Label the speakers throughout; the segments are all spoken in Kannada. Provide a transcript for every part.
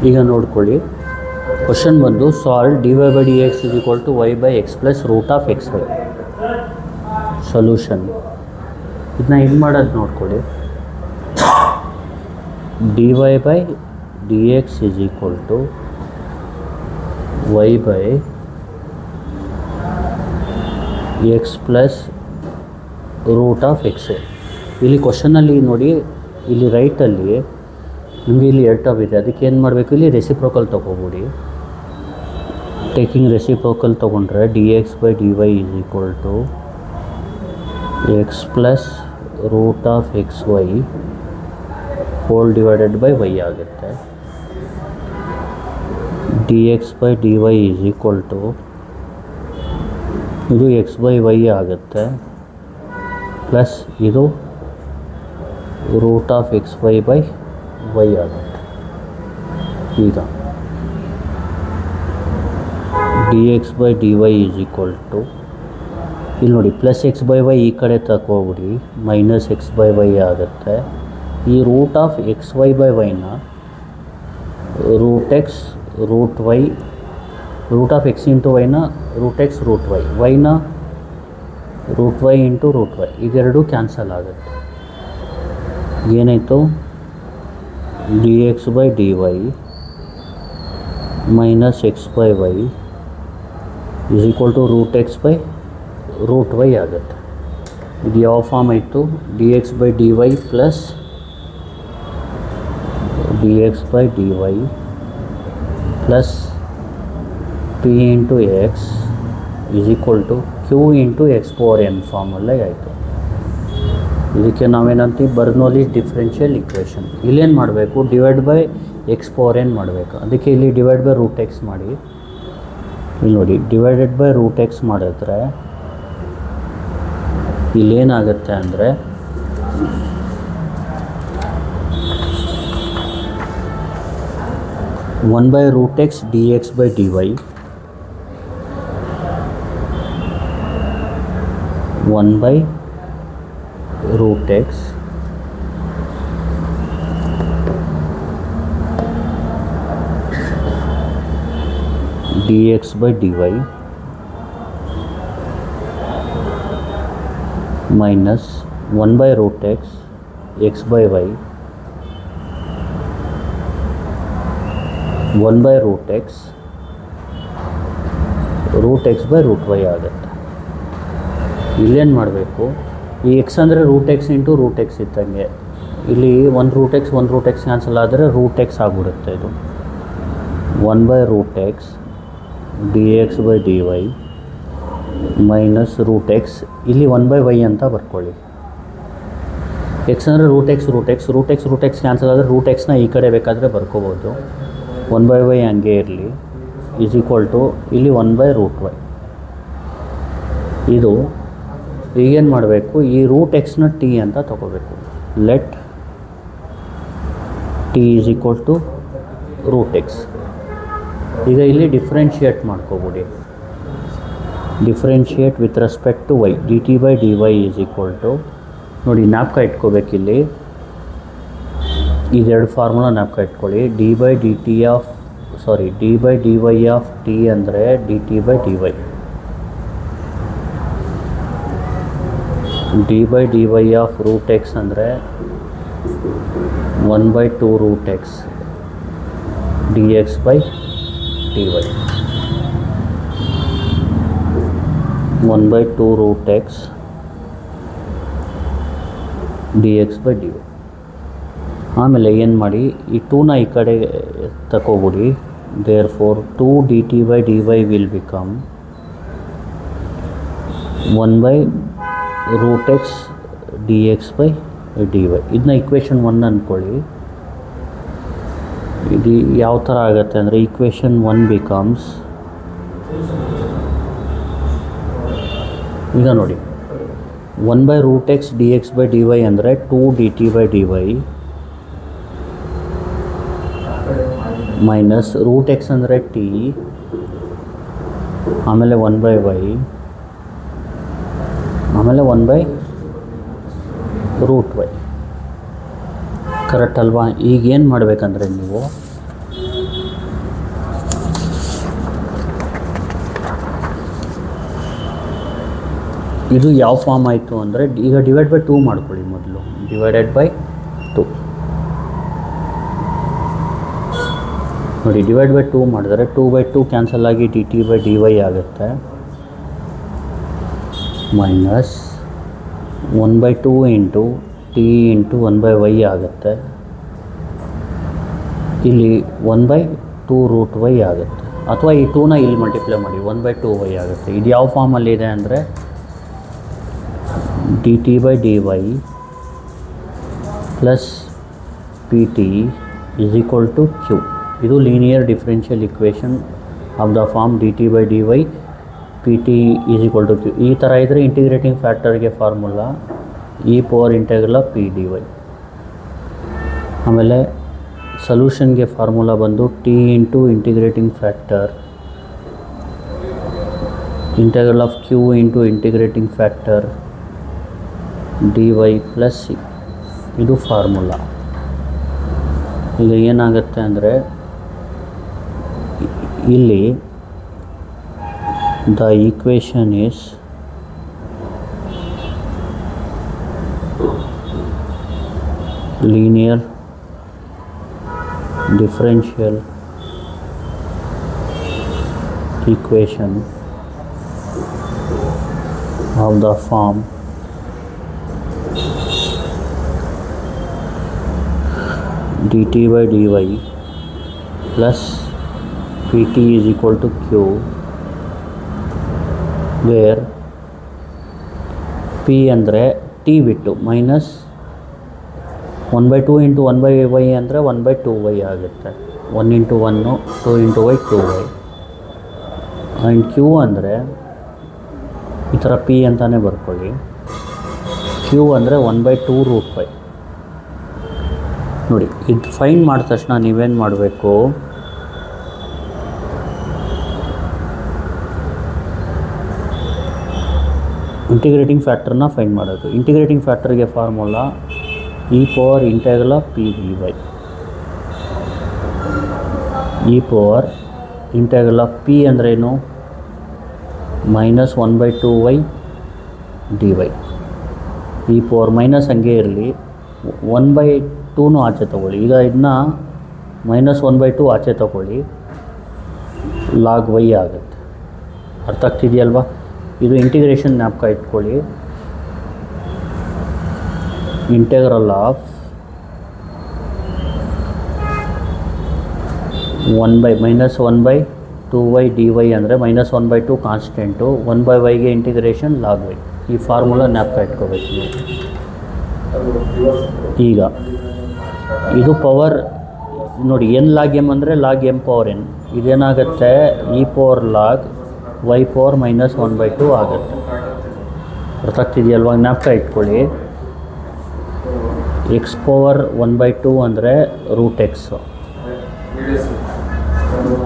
Speaker 1: ಈಗ ನೋಡ್ಕೊಳ್ಳಿ, ಕ್ವಶನ್ ಬಂದು solve dy by dx is equal to y by x plus root of xy. Solution ಇದನ್ನ ಹೆಂಗೆ ಮಾಡೋದು ನೋಡ್ಕೊಳ್ಳಿ. dy by dx is equal to y by x plus root of x. ಇಲ್ಲಿ ಕ್ವಶನಲ್ಲಿ ನೋಡಿ, ಇಲ್ಲಿ ರೈಟಲ್ಲಿ ನಿಮಗೆ ಇಲ್ಲಿ ಎರಡು ಟರ್ಮ್ ಇದೆ, ಅದಕ್ಕೆ ಏನು ಮಾಡಬೇಕು, ಇಲ್ಲಿ ರೆಸಿಪ್ರೋಕಲ್ ತೊಗೊಬಿಡಿ. ಟೇಕಿಂಗ್ ರೆಸಿಪ್ರೋಕಲ್ ತೊಗೊಂಡ್ರೆ d x by d y is equal to x plus root of x y whole divided by y ಆಗುತ್ತೆ. D x by d y is equal to ಇದು ಎಕ್ಸ್ ಬೈ ವೈ ಆಗುತ್ತೆ, ಪ್ಲಸ್ ಇದು root of x y by y ಆಗುತ್ತೆ. ಈಗ d x by d y is equal to, ಇಲ್ಲಿ ನೋಡಿ ಪ್ಲಸ್ ಎಕ್ಸ್ ಬೈ ವೈ ಈ ಕಡೆ ತಗೋಬಿಡಿ, ಮೈನಸ್ ಎಕ್ಸ್ ಬೈ ವೈ ಆಗುತ್ತೆ. ಈ root of x y by ವೈನ root x root y, root of x into ವೈನ ರೂಟ್ ಎಕ್ಸ್ ರೂಟ್ ವೈ, ವೈನ root y into root y, ಇದೆರಡು ಕ್ಯಾನ್ಸಲ್ ಆಗುತ್ತೆ. ಏನಾಯಿತು, d x by d y minus x by y is equal to root x by root y ಆಗುತ್ತೆ. ಇದು ಯಾವ ಫಾರ್ಮ್ ಆಯಿತು, d x by d y plus d x by d y plus p into X is equal to q into x power n ಫಾರ್ಮಲ್ಲೇ ಆಯಿತು. ಇದಕ್ಕೆ ನಾವೇನಂತೀವಿ, ಬರ್ನೌಲಿಸ್ ಡಿಫ್ರೆನ್ಷಿಯಲ್ ಇಕ್ವೇಷನ್. ಇಲ್ಲೇನು ಮಾಡಬೇಕು, divide by x power n ಮಾಡಬೇಕು. ಅದಕ್ಕೆ ಇಲ್ಲಿ ಡಿವೈಡ್ ಬೈ ರೂಟ್ ಎಕ್ಸ್ ಮಾಡಿ. ಇಲ್ಲಿ ನೋಡಿ, ಡಿವೈಡೆಡ್ ಬೈ ರೂಟ್ ಎಕ್ಸ್ ಮಾಡಿದ್ರೆ ಇಲ್ಲೇನಾಗುತ್ತೆ ಅಂದರೆ one by root x d x by d y, one by root x d x by d y minus one by root x x by y, one by root x by root y ಆಗುತ್ತೆ. ಇಲ್ಲೇನು ಮಾಡಬೇಕು, ಈ ಎಕ್ಸ್ ಅಂದರೆ root x into root x ಇದ್ದಂಗೆ, ಇಲ್ಲಿ ಒಂದು ರೂಟ್ ಎಕ್ಸ್ ಕ್ಯಾನ್ಸಲ್ ಆದರೆ ರೂಟ್ ಎಕ್ಸ್ ಆಗಿಬಿಡುತ್ತೆ. ಇದು one by root x d x by d y minus root X, ಇಲ್ಲಿ ಒನ್ ಬೈ ವೈ ಅಂತ ಬರ್ಕೊಳ್ಳಿ. ಎಕ್ಸ್ ಅಂದರೆ ರೂಟ್ ಎಕ್ಸ್ ಕ್ಯಾನ್ಸಲ್ ಆದರೆ ರೂಟ್ ಎಕ್ಸ್ನ ಈ ಕಡೆ ಬೇಕಾದರೆ ಬರ್ಕೋಬೋದು. ಒನ್ ಬೈ ವೈ ಹಂಗೆ ಇರಲಿ, ಈಸ್ ಈಕ್ವಲ್ ಟು ಇಲ್ಲಿ ಒನ್ ಬೈ ರೂಟ್ ವೈ. ಇದು ಈಗೇನು ಮಾಡಬೇಕು, ಈ ರೂಟ್ ಎಕ್ಸ್ನ ಟಿ ಅಂತ ತಗೋಬೇಕು. Let t is equal to root x. ಈಗ ಇಲ್ಲಿ ಡಿಫ್ರೆನ್ಷಿಯೇಟ್ ಮಾಡ್ಕೋಬಿಡಿ. Differentiate with respect to y, d t by d y is equal to, ನೋಡಿ ಜ್ಞಾಪಕ ಇಟ್ಕೋಬೇಕಿಲ್ಲಿ, ಇದೆರಡು ಫಾರ್ಮುಲಾ ಜ್ಞಾಪಕ ಇಟ್ಕೊಳ್ಳಿ. D by d y of t ಅಂದರೆ d t by d y, d by d y of root x ಅಂದರೆ one by two root x d x by d y, one by two root x d x by d y. ಆಮೇಲೆ ಏನು ಮಾಡಿ, ಈ ಟೂನ ಈ ಕಡೆ ತಗೋಬಿಡಿ. Therefore two d t by d y will become one by root x d x by d y. ಇದನ್ನ ಇಕ್ವೇಷನ್ 1 ಅಂದ್ಕೊಳ್ಳಿ. ಇದು ಯಾವ ಥರ ಆಗುತ್ತೆ ಅಂದರೆ, ಇಕ್ವೇಷನ್ 1 ಬಿಕಮ್ಸ್, ಈಗ ನೋಡಿ one by root x d x by d y ಅಂದರೆ two d t by d y minus root x ಅಂದರೆ ಟಿ, ಆಮೇಲೆ ಒನ್ ಬೈ ವೈ, ಆಮೇಲೆ one by root y. Correct ಅಲ್ವಾ? ಈಗೇನು ಮಾಡಬೇಕಂದ್ರೆ ನೀವು ಇದು ಯಾವ ಫಾರ್ಮ್ ಆಯಿತು ಅಂದರೆ ಈಗ ಡಿವೈಡ್ ಬೈ 2 ಮಾಡ್ಕೊಳ್ಳಿ ಮೊದಲು. ಡಿವೈಡೆಡ್ ಬೈ 2 ನೋಡಿ. ಡಿವೈಡ್ ಬೈ 2 ಮಾಡಿದ್ರೆ 2/2 ಕ್ಯಾನ್ಸಲ್ ಆಗಿ dt/dy ಆಗುತ್ತೆ. Minus 1/2 into t into 1/y ಆಗುತ್ತೆ. ಇಲ್ಲಿ 1/2√y ಆಗುತ್ತೆ. ಅಥವಾ ಈ 2ನ ಇಲ್ಲಿ ಮಲ್ಟಿಪ್ಲೈ ಮಾಡಿ 1/2y ಆಗುತ್ತೆ. ಇದು ಯಾವ ಫಾರ್ಮಲ್ಲಿದೆ ಅಂದರೆ dt/dy plus pt is equal to q. ಇದು linear differential equation of the form dt/dy pt is equal to q. ಈ ಥರ ಇದ್ದರೆ ಇಂಟಿಗ್ರೇಟಿಂಗ್ ಫ್ಯಾಕ್ಟರ್ಗೆ ಫಾರ್ಮುಲಾ e⁻∫p dy. ಆಮೇಲೆ ಸೊಲ್ಯೂಷನ್ಗೆ ಫಾರ್ಮುಲಾ ಬಂದು t into integrating factor q into integrating factor dy plus c. ಇದು ಫಾರ್ಮುಲಾ. ಈಗ ಏನಾಗುತ್ತೆ ಅಂದರೆ ಇಲ್ಲಿ the equation is linear differential equation of the form dt/dy plus pt is equal to q, where p ಅಂದರೆ t ಬಿಟ್ಟು ಮೈನಸ್ 1/2 ಇಂಟು 1/y ಅಂದರೆ 1/2y ಆಗುತ್ತೆ. 1 into 1 2 into y 2y. And q ಅಂದರೆ ಈ ಥರ p ಅಂತಲೇ ಬರ್ಕೊಳ್ಳಿ. q ಅಂದರೆ 1/2√y. ನೋಡಿ, ಇದು ಫೈಂಡ್ ಮಾಡಿದ ತಕ್ಷಣ ನೀವೇನು ಮಾಡಬೇಕು, ಇಂಟಿಗ್ರೇಟಿಂಗ್ ಫ್ಯಾಕ್ಟರ್ನ ಫೈಂಡ್ ಮಾಡೋದು. ಇಂಟಿಗ್ರೇಟಿಂಗ್ ಫ್ಯಾಕ್ಟರ್ಗೆ ಫಾರ್ಮುಲಾ e⁻∫p dy. e⁻∫p ಅಂದ್ರೇನು? Minus 1/2y dy. ಮೈನಸ್ ಹಂಗೆ ಇರಲಿ, 1/2 ಆಚೆ ತೊಗೊಳ್ಳಿ. ಈಗ ಇದನ್ನ ಮೈನಸ್ 1/2 ಆಚೆ ತೊಗೊಳ್ಳಿ, ಲಾಗ್ y ಆಗುತ್ತೆ. ಅರ್ಥ ಆಗ್ತಿದೆಯಲ್ವಾ? ಇದು ಇಂಟಿಗ್ರೇಷನ್ ಜ್ಞಾಪಕ ಇಟ್ಕೊಳ್ಳಿ. Integral of minus 1/2y dy ಅಂದರೆ ಮೈನಸ್ 1/2 ಕಾನ್ಸ್ಟೆಂಟು, 1/yಗೆ ಇಂಟಿಗ್ರೇಷನ್ ಲಾಗ್ y. ಈ ಫಾರ್ಮುಲಾ ಜ್ಞಾಪಕ ಇಟ್ಕೋಬೇಕು ನೀವು. ಈಗ ಇದು ಪವರ್ ನೋಡಿ, n ಲಾಗ್ m ಅಂದರೆ ಲಾಗ್ m ಪವರ್ n. ಇದೇನಾಗುತ್ತೆ, e⁻log y⁻ ಮೈನಸ್ 1/2 ಆಗುತ್ತೆ. ಅರ್ಥ ಆಗ್ತಿದೆಯಲ್ವಾ? ಜ್ಞಾಪಕ ಇಟ್ಕೊಳ್ಳಿ. x⁻1/2 ಅಂದರೆ √x.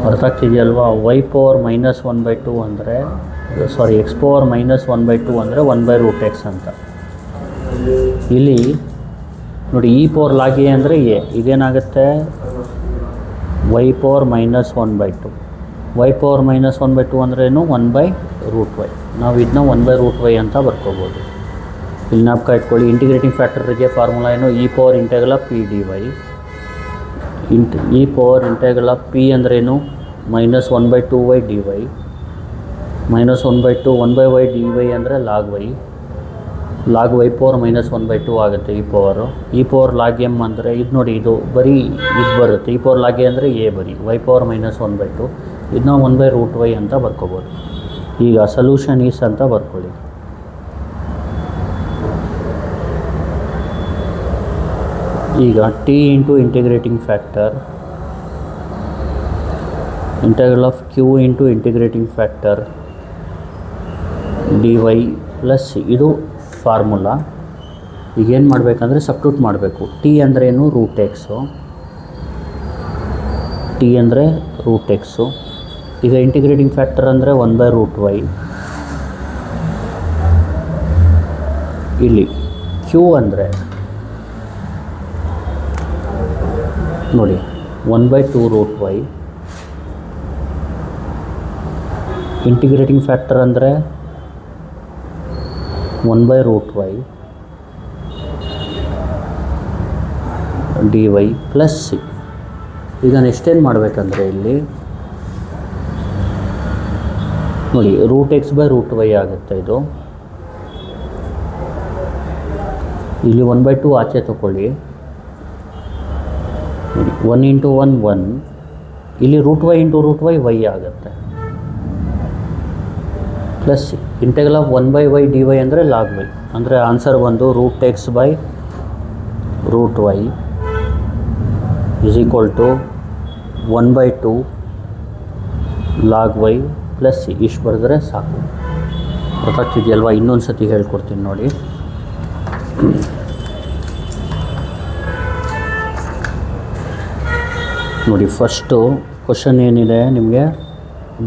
Speaker 1: ಅರ್ಥ ಆಗ್ತಿದೆಯಲ್ವಾ? y⁻ ಮೈನಸ್ 1/2 ಅಂದರೆ x⁻ ಮೈನಸ್ 1/2 ಅಂದರೆ 1/√x ಅಂತ. ಇಲ್ಲಿ ನೋಡಿ, e⁻log a ಅಂದರೆ a. ಇದೇನಾಗುತ್ತೆ, y⁻ minus 1/2. y⁻ minus 1/2 ಅಂದ್ರೇನು? 1/√y. ನಾವು ಇದನ್ನ 1/√y ಅಂತ ಬರ್ಕೋಬೋದು. ಇಲ್ಲಿ ಜ್ಞಾಪಕ ಇಟ್ಕೊಳ್ಳಿ. ಇಂಟಿಗ್ರೇಟಿಂಗ್ ಫ್ಯಾಕ್ಟರ್ಗೆ ಫಾರ್ಮುಲಾ ಏನು? e⁻∫p dy. e⁻∫p ಅಂದ್ರೇನು? Minus 1/2y dy. Minus 1/2 1/y dy ಅಂದರೆ log y. Log y⁻ minus 1/2 ಆಗುತ್ತೆ e⁻log m ಅಂದರೆ ಇದು ನೋಡಿ, ಇದು ಬರೀ ಇದು ಬರುತ್ತೆ. e⁻log a ಅಂದರೆ a ಬರೀ, y⁻ ಮೈನಸ್ 1/2. ಇದನ್ನ 1/√y ಅಂತ ಬರ್ಕೋಬೋದು. ಈಗ ಸೊಲ್ಯೂಷನ್ ಈಸ್ ಅಂತ ಬರ್ಕೊಳ್ಳಿ. ಈಗ t into integrating factor integral of q into integrating factor dy plus ಇದು ಫಾರ್ಮುಲಾ. ಈಗೇನು ಮಾಡಬೇಕಂದ್ರೆ ಸಬ್ಸ್ಟಿಟ್ಯೂಟ್ ಮಾಡಬೇಕು. t ಅಂದ್ರೇನು? √x. t ಅಂದರೆ √x. ಈಗ ಇಂಟಿಗ್ರೇಟಿಂಗ್ ಫ್ಯಾಕ್ಟರ್ ಅಂದರೆ 1/√y. ಇಲ್ಲಿ q ಅಂದರೆ ನೋಡಿ 1/2√y. ಇಂಟಿಗ್ರೇಟಿಂಗ್ ಫ್ಯಾಕ್ಟರ್ ಅಂದರೆ 1/√y dy ಪ್ಲಸ್ ಸಿ. ಈಗ ನೆಕ್ಸ್ಟ್ ಏನು ಮಾಡಬೇಕಂದ್ರೆ ಇಲ್ಲಿ ನೋಡಿ √x/√y ಆಗುತ್ತೆ. ಇದು ಇಲ್ಲಿ 1/2 ಆಚೆ ತಗೊಳ್ಳಿ. 1 × 1 1, ಇಲ್ಲಿ √y × √y y ಆಗುತ್ತೆ plus c. Integral of 1/y dy ಅಂದರೆ ಲಾಗ್ y, ಅಂದರೆ ಆನ್ಸರ್ ಬಂದು √x/√y is equal to 1/2 log y plus c. ಇಷ್ಟು ಬರೆದ್ರೆ ಸಾಕು. ಗೊತ್ತಾಗ್ತಿದೆಯಲ್ವಾ? ಇನ್ನೊಂದು ಸತಿ ಹೇಳ್ಕೊಡ್ತೀನಿ ನೋಡಿ. ನೋಡಿ ಫಸ್ಟು ಕ್ವಶನ್ ಏನಿದೆ ನಿಮಗೆ,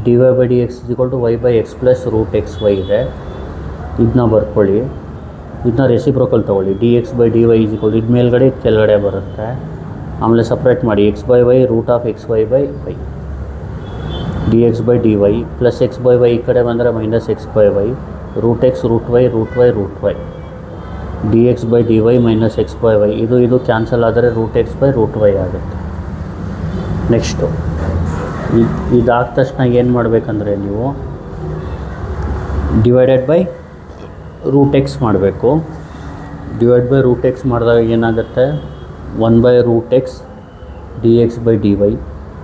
Speaker 1: dy/dx = y/x + √xy ಇದೆ. ಇದನ್ನ ಬರ್ಕೊಳ್ಳಿ. ಇದನ್ನ ರೆಸಿಪ್ರೋಕಲ್ ತೊಗೊಳ್ಳಿ. dx/dy = ಇದು ಮೇಲ್ಗಡೆ ಇದು ಕೆಳಗಡೆ ಬರುತ್ತೆ. ಆಮೇಲೆ ಸಪ್ರೇಟ್ ಮಾಡಿ x/y √xy/y. dx/dy plus x/y ಈ ಕಡೆ ಬಂದರೆ minus x/y √x √y √y dx/dy minus x/y. ಇದು ಕ್ಯಾನ್ಸಲ್ ಆದರೆ √x/√y ಆಗುತ್ತೆ. ನೆಕ್ಸ್ಟು ಇದಾದ ತಕ್ಷಣ ಏನು ಮಾಡಬೇಕಂದ್ರೆ ನೀವು ಡಿವೈಡೆಡ್/√x ಮಾಡಬೇಕು. ಡಿವೈಡ್/√x ಮಾಡಿದಾಗ ಏನಾಗುತ್ತೆ, 1/√x dx/dy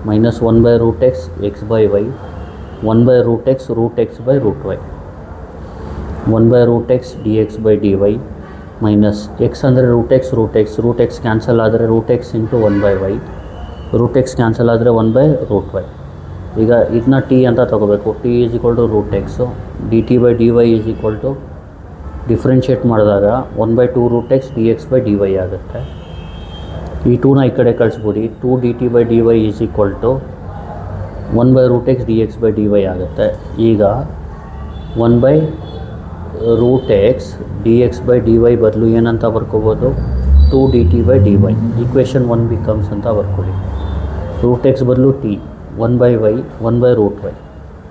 Speaker 1: minus 1/√x x/y 1/√x √x/√y 1/√x dx/dy minus x ಅಂದರೆ √x ಕ್ಯಾನ್ಸಲ್ ಆದರೆ √x × 1/y √x ಕ್ಯಾನ್ಸಲ್ ಆದರೆ 1/√y. ಈಗ ಇದನ್ನ t ಅಂತ ತೊಗೋಬೇಕು. t = √x dt/dy ಡಿಫ್ರೆನ್ಷಿಯೇಟ್ ಮಾಡಿದಾಗ 1/2 √x dx/dy ಆಗುತ್ತೆ. ಈ 2ನ ಈ ಕಡೆ ಕಳಿಸ್ಬಿಡಿ. 2 dt/dy = 1/√x dx/dy ಆಗುತ್ತೆ. ಈಗ 1/√x dx/dy ಬದಲು ಏನಂತ ಬರ್ಕೋಬೋದು, 2 dt/dy. ಈಕ್ವೇಷನ್ 1 ಬಿಕಮ್ಸ್ ಅಂತ ಬರ್ಕೊಳ್ಳಿ. √x ಬದಲು t, 1/y 1/√y.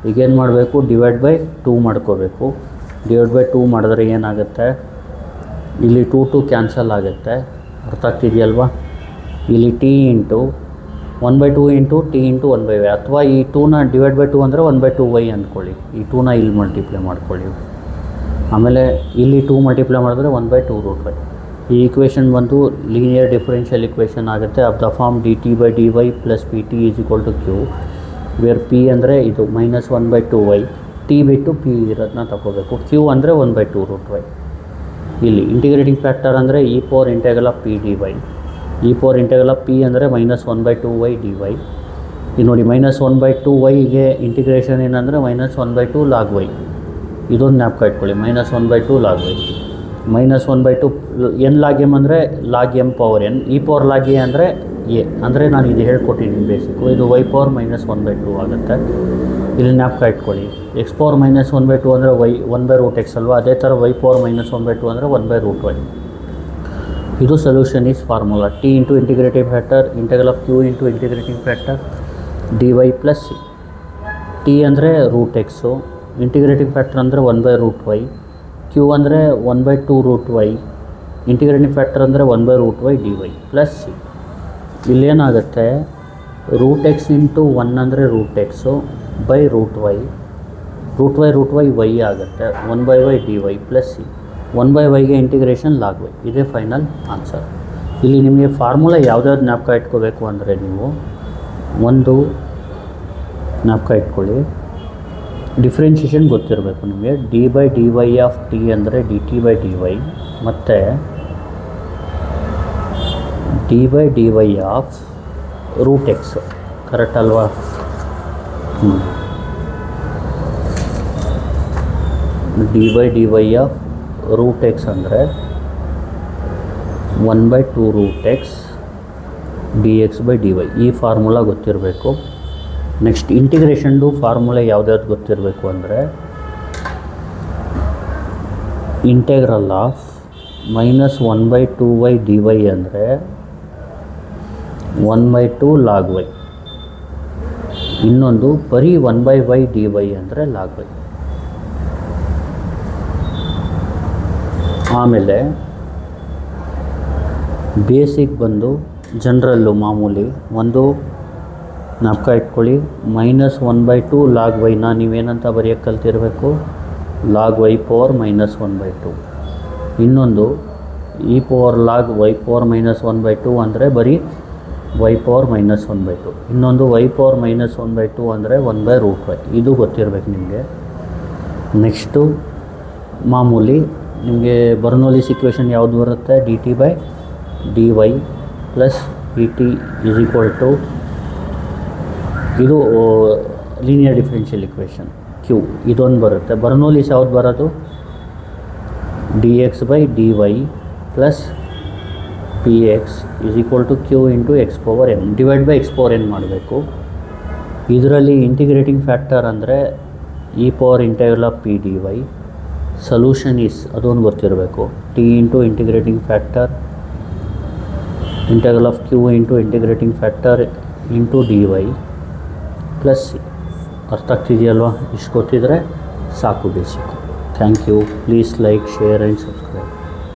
Speaker 1: ಈಗೇನು ಮಾಡಬೇಕು, ಡಿವೈಡ್/2 ಮಾಡ್ಕೋಬೇಕು. ಡಿವೈಡ್/2 ಮಾಡಿದ್ರೆ ಏನಾಗುತ್ತೆ, ಇಲ್ಲಿ 2 ಕ್ಯಾನ್ಸಲ್ ಆಗುತ್ತೆ. ಅರ್ಥ ಆಗ್ತಿದೆಯಲ್ವಾ? ಇಲ್ಲಿ t × 1/2 × t × 1/y, ಅಥವಾ ಈ 2ನ ಡಿವೈಡ್/2 ಅಂದರೆ 1/2y ಅಂದ್ಕೊಳ್ಳಿ. ಈ 2ನ ಇಲ್ಲಿ ಮಲ್ಟಿಪ್ಲೈ ಮಾಡ್ಕೊಳ್ಳಿ. ಆಮೇಲೆ ಇಲ್ಲಿ 2 ಮಲ್ಟಿಪ್ಲೈ ಮಾಡಿದ್ರೆ 1/2√y. ಈ ಈಕ್ವೇಷನ್ ಬಂದು ಲೀನಿಯರ್ ಡಿಫರೆನ್ಷಿಯಲ್ ಈಕ್ವೇಷನ್ ಆಗುತ್ತೆ. Of the form dt/dy plus pt = q, where p ಅಂದರೆ ಇದು ಮೈನಸ್ 1/2y, t ಬಿಟ್ಟು p ಇರೋದನ್ನ ತಗೋಬೇಕು. q ಅಂದರೆ 1/2√y. ಇಲ್ಲಿ ಇಂಟಿಗ್ರೇಟಿಂಗ್ ಫ್ಯಾಕ್ಟರ್ ಅಂದರೆ e⁴ integral p dy. e⁴ integral p ಅಂದರೆ ಮೈನಸ್ 1/2y dy. ಇದು ನೋಡಿ ಮೈನಸ್ 1/2yಗೆ ಇಂಟಿಗ್ರೇಷನ್ ಏನಂದರೆ ಮೈನಸ್ 1/2 ಲಾಗ್ y. ಇದೊಂದು ಜ್ಞಾಪಕ ಇಟ್ಕೊಳ್ಳಿ, minus 1/2 log y. Minus 1/2 n log m ಅಂದರೆ log m power n. e⁴ log a ಅಂದರೆ a, ಅಂದರೆ ನಾನು ಇದು ಹೇಳ್ಕೊಟ್ಟಿದ್ದೀನಿ ಬೇಸಿಕ್ಕು. ಇದು y⁴ -1/2 ಆಗುತ್ತೆ. ಇಲ್ಲಿ ಜ್ಞಾಪಕ ಇಟ್ಕೊಳ್ಳಿ. x⁴ -1/2 ಅಂದರೆ y 1/√x ಅಲ್ವಾ, ಅದೇ ಥರ y⁴ -1/2 ಅಂದರೆ 1/√y. ಇದು solution is formula. t × integrating factor integral of q × integrating factor dy plus C. t ಅಂದರೆ √x, ಇಂಟಿಗ್ರೇಟಿಂಗ್ ಫ್ಯಾಕ್ಟರ್ ಅಂದರೆ 1/√y, q ಅಂದರೆ 1/2√y, ಇಂಟಿಗ್ರೇಟಿಂಗ್ ಫ್ಯಾಕ್ಟರ್ ಅಂದರೆ 1/√y dy ಪ್ಲಸ್ ಸಿ. ಇಲ್ಲೇನಾಗುತ್ತೆ, √x × 1 ಅಂದರೆ √x /√y, √y y ಆಗುತ್ತೆ. 1/y dy ಪ್ಲಸ್ ಸಿ. 1/yಗೆ ಇಂಟಿಗ್ರೇಷನ್ ಲಾಗ್ y. ಇದೇ ಫೈನಲ್ ಆನ್ಸರ್. ಇಲ್ಲಿ ನಿಮಗೆ ಫಾರ್ಮುಲಾ ಯಾವುದ್ಯಾವ್ದು ಜ್ಞಾಪಕ ಇಟ್ಕೋಬೇಕು ಅಂದರೆ ನೀವು ಒಂದು ಜ್ಞಾಪಕ ಇಟ್ಕೊಳ್ಳಿ, ಡಿಫ್ರೆನ್ಷಿಯೇಷನ್ ಗೊತ್ತಿರಬೇಕು ನಿಮಗೆ. d/dy ಆಫ್ t ಅಂದರೆ dt/dy ಮತ್ತು d/dy ಆಫ್ √x. ಕರೆಕ್ಟ್ ಅಲ್ವಾ? d/dy ಆಫ್ √x ಅಂದರೆ 1/2√x dx/dy. ಈ ಫಾರ್ಮುಲಾ ಗೊತ್ತಿರಬೇಕು. ನೆಕ್ಸ್ಟ್ ಇಂಟಿಗ್ರೇಷನ್ದು ಫಾರ್ಮುಲಾ ಯಾವುದ್ಯಾವ್ದು ಗೊತ್ತಿರಬೇಕು ಅಂದರೆ integral of minus 1/2y dy ಅಂದರೆ 1/2 ಲಾಗ್ y. ಇನ್ನೊಂದು ಬರೀ 1/y dy ಅಂದರೆ ಲಾಗ್ y. ಆಮೇಲೆ ಬೇಸಿಕ್ ಬಂದು ಜನರಲ್ಲು ಮಾಮೂಲಿ ಒಂದು ಜ್ಞಾಪಕ ಇಟ್ಕೊಳ್ಳಿ, -1/2 ಲಾಗ್ ವೈನ ನೀವೇನಂತ ಬರೆಯೋಕ್ಕೆ ಕಲ್ತಿರಬೇಕು, ಲಾಗ್ y ಪವರ್ -1/2. ಇನ್ನೊಂದು e power log y power -1/2 ಅಂದರೆ ಬರೀ y ಪವರ್ -1/2. ಇನ್ನೊಂದು y ಪವರ್ -1/2 ಅಂದರೆ 1/√y. ಇದು ಗೊತ್ತಿರಬೇಕು ನಿಮಗೆ. ನೆಕ್ಸ್ಟು ಮಾಮೂಲಿ ನಿಮಗೆ ಬರ್ನೌಲಿಸ್ ಇಕ್ವೇಷನ್ ಯಾವುದು ಬರುತ್ತೆ, dt/dy plus et is equal to, ಇದು ಲೀನಿಯರ್ ಡಿಫರೆನ್ಷಿಯಲ್ ಇಕ್ವೇಷನ್ q, ಇದೊಂದು ಬರುತ್ತೆ. ಬರ್ನೌಲಿಸ್ ಯಾವ್ದು ಬರೋದು, dx/dy plus px is equal to q into x power n divide by x power n ಮಾಡಬೇಕು. ಇದರಲ್ಲಿ ಇಂಟಿಗ್ರೇಟಿಂಗ್ ಫ್ಯಾಕ್ಟರ್ ಅಂದರೆ e power integral of p dy. Solution is ಅದೊಂದು ಗೊತ್ತಿರಬೇಕು, t into integrating factor integral of q into integrating factor into dy plus c. ಅರ್ಥ ಆಗ್ತಿದೆಯಲ್ವಾ? ಇಷ್ಟು ಗೊತ್ತಿದ್ರೆ ಸಾಕು basic. Thank you. Please like, share and subscribe.